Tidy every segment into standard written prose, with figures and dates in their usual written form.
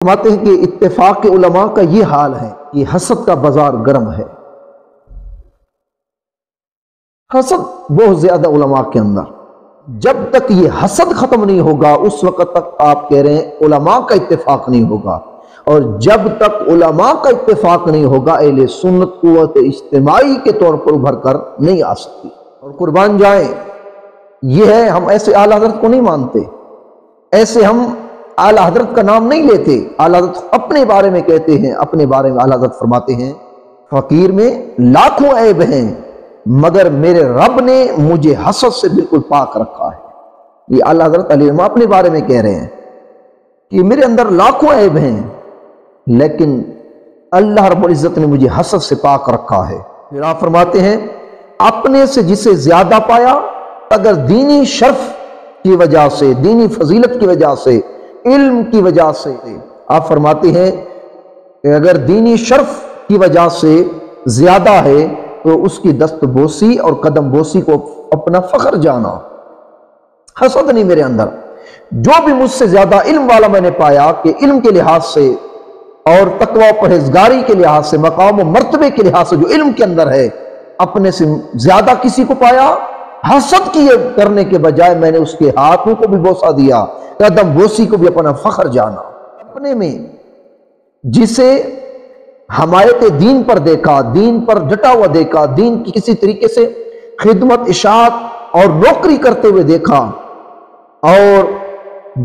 فرماتے ہیں کہ اتفاق کے علماء کا یہ حال ہے کہ حسد کا بازار گرم ہے. حسد بہت زیادہ علماء کے اندر. جب تک یہ حسد ختم نہیں ہوگا اس وقت تک آپ کہہ رہے ہیں علماء کا اتفاق نہیں ہوگا، اور جب تک علماء کا اتفاق نہیں ہوگا اہل سنت قوت اجتماعی کے طور پر ابھر کر نہیں آ سکتی. اور قربان جائیں، یہ ہے ہم ایسے اعلیٰ حضرت کو نہیں مانتے، ایسے ہم اعلیٰ حضرت کا نام نہیں لیتے. اعلیٰ حضرت اپنے بارے میں کہتے ہیں، اپنے بارے میں اعلیٰ حضرت فرماتے ہیں فقیر میں لاکھوں عیب ہیں مگر میرے رب نے مجھے حسد سے بالکل پاک رکھا ہے. یہ اعلیٰ حضرت علیہ السلام اپنے بارے میں کہہ رہے ہیں کہ میرے اندر لاکھوں عیب ہیں لیکن اللہ رب العزت نے مجھے حسد سے پاک رکھا ہے. پھر آپ فرماتے ہیں اپنے سے جسے زیادہ پایا، اگر دینی شرف کی وجہ سے، دینی فضیلت کی وجہ سے، علم کی وجہ سے، آپ فرماتے ہیں کہ اگر دینی شرف کی وجہ سے زیادہ ہے تو اس کی دست بوسی اور قدم بوسی کو اپنا فخر جانا. حسد نہیں میرے اندر. جو بھی مجھ سے زیادہ علم والا میں نے پایا کہ علم کے لحاظ سے اور تقوی و پرہیزگاری کے لحاظ سے، مقام و مرتبے کے لحاظ سے جو علم کے اندر ہے، اپنے سے زیادہ کسی کو پایا، حسد کیے کرنے کے بجائے میں نے اس کے ہاتھوں کو بھی بوسا دیا، قدم بوسی کو بھی اپنا فخر جانا. اپنے میں جسے حمایت دین پر دیکھا، دین پر ڈٹا ہوا دیکھا، دین کی کسی طریقے سے خدمت، اشاعت اور نوکری کرتے ہوئے دیکھا، اور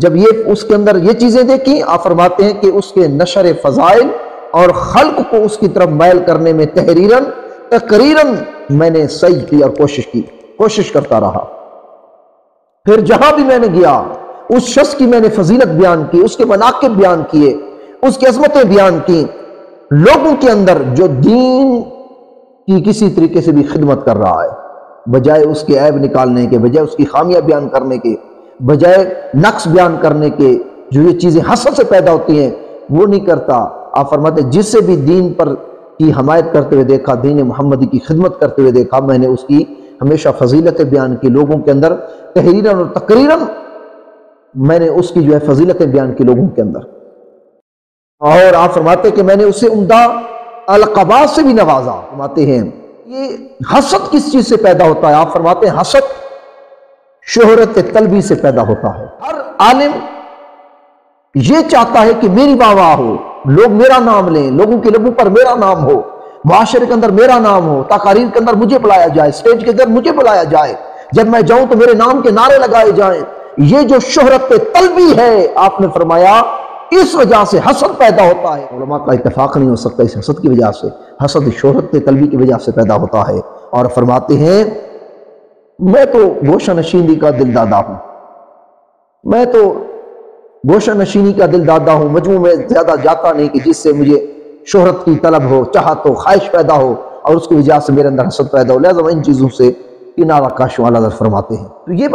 جب یہ اس کے اندر یہ چیزیں دیکھی، آپ فرماتے ہیں کہ اس کے نشر فضائل اور خلق کو اس کی طرف میل کرنے میں تقریراً میں نے صحیح کی اور کوشش کرتا رہا. پھر جہاں بھی میں نے گیا اس شخص کی میں نے فضیلت بیان کی، اس کے مناقب بیان کیے، اس کی عظمتیں بیان کی. لوگوں کے اندر جو دین کی کسی طریقے سے بھی خدمت کر رہا ہے، بجائے اس کے عیب نکالنے کے، بجائے اس کی خامیاں بیان کرنے کے، بجائے نقص بیان کرنے کے، جو یہ چیزیں حسد سے پیدا ہوتی ہیں وہ نہیں کرتا. آپ فرماتے ہیں جس سے بھی دین پر کی حمایت کرتے ہوئے دیکھا، دین محمدی کی خدمت کرتے ہوئے دیکھا، میں نے اس کی ہمیشہ فضیلتیں بیان کی لوگوں کے اندر، تحریراً اور تقریراً میں نے اس کی جو ہے فضیلتیں بیان کی لوگوں کے اندر. اور آپ فرماتے ہیں کہ میں نے اسے عمدہ القابات سے بھی نوازا. فرماتے ہیں یہ حسد کس چیز سے پیدا ہوتا ہے؟ آپ فرماتے ہیں حسد شہرت طلبی سے پیدا ہوتا ہے. ہر عالم یہ چاہتا ہے کہ میری واہ ہو، لوگ میرا نام لیں، لوگوں کے لبوں پر میرا نام ہو، معاشرے کے اندر میرا نام ہو، تقاریر کے اندر مجھے بلایا جائے، اسٹیج کے اندر مجھے بلایا جائے، جب میں جاؤں تو میرے نام کے نعرے لگائے جائیں. یہ جو شہرت طلبی ہے، آپ نے فرمایا اس وجہ سے حسد پیدا ہوتا ہے. علماء کا اتفاق نہیں ہو سکتا اس حسد کی وجہ سے. حسد شہرت طلبی کی وجہ سے پیدا ہوتا ہے. اور فرماتے ہیں میں تو گوشہ نشینی کا دل دادا ہوں، میں تو گوشہ نشینی کا دل دادا ہوں، مجموع میں زیادہ جاتا نہیں کہ جس سے مجھے شہرت کی طلب ہو، چاہت ہو، خواہش پیدا ہو اور اس کی وجہ سے میرے اندر حسد پیدا ہو. لہذا ان چیزوں سے کنارہ کش والا فرماتے ہیں. تو یہ